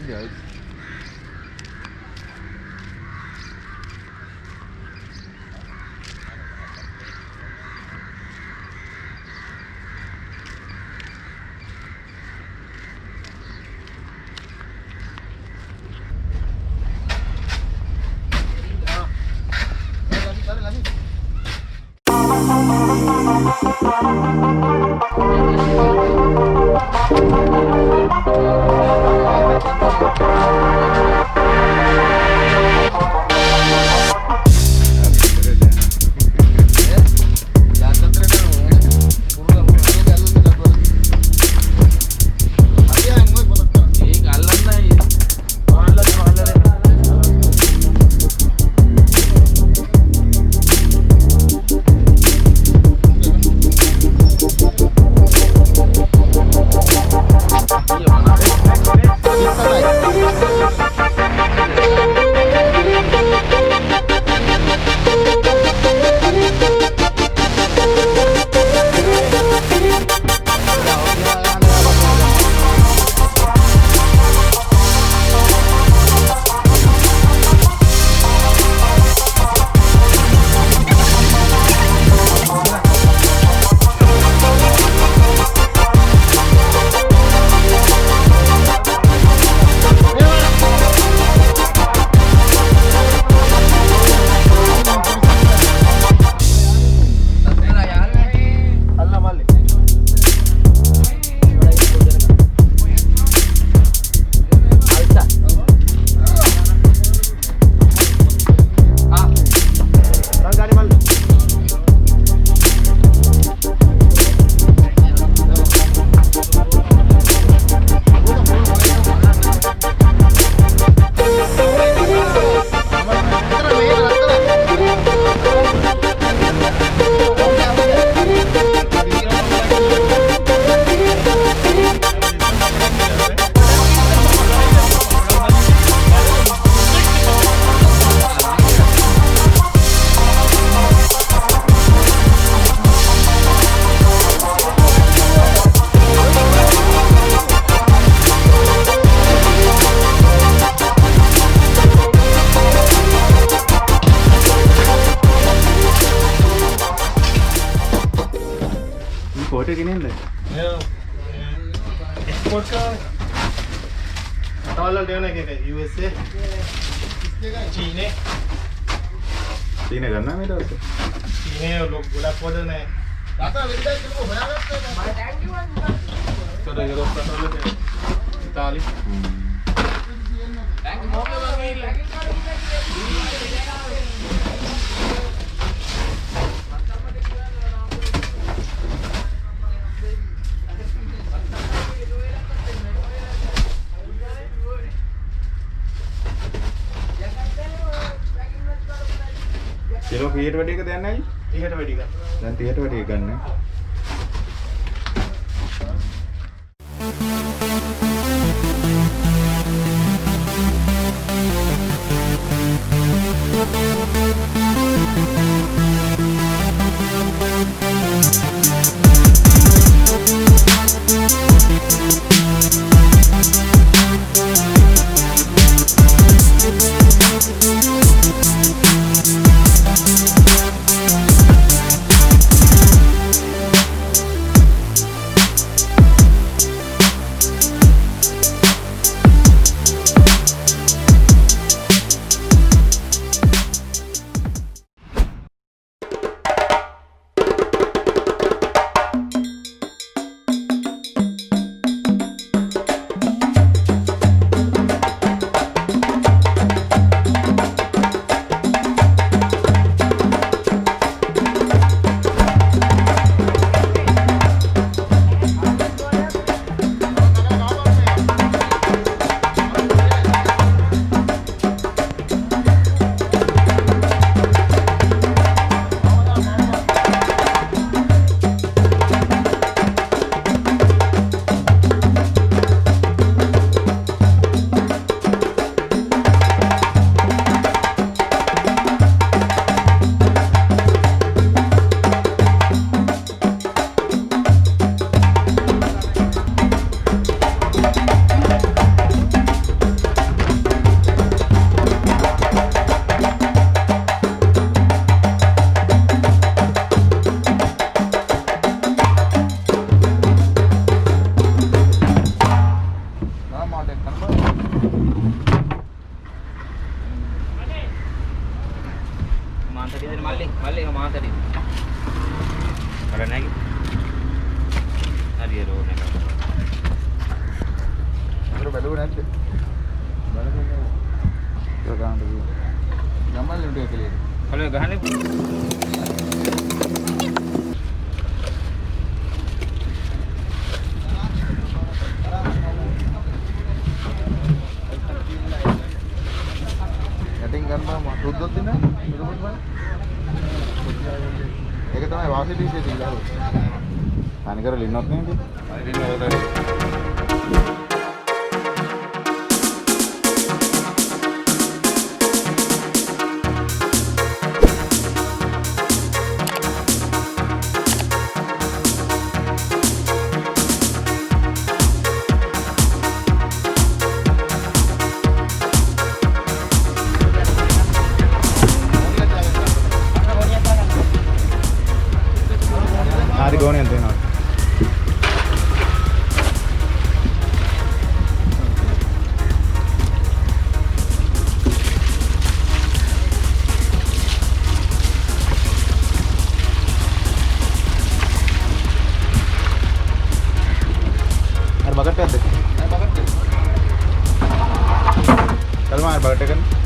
guys. Export ke nahi export का dollar देना क्या USA चीने करना है मेरा उससे चीने और लोग गुलाब पौधे ने दादा विंडो को बना करते हैं भाई थैंक यू तो यूरोप का डॉलर है इताली थैंक यू मौके पर गई Kilo kira berapa dia kan ni? 30 වැඩි ගන්න. Dan 30 වැඩි ගන්න. మాట కనబడ మాంతడి మళ్ళీ మాంతడి అడనాగి అది రో నే అందరూ బెలుగునంటే బెలుగునంటే గమ్మలు ఉంటాయి తెలియదు హలో గహనే कटिंग करना दूध होती ना एक तो मैं वासी से दिला हानिकर लिन होते हैं అది గోని అంతే నాకు बगट कर दे बगट चल मार बगट कर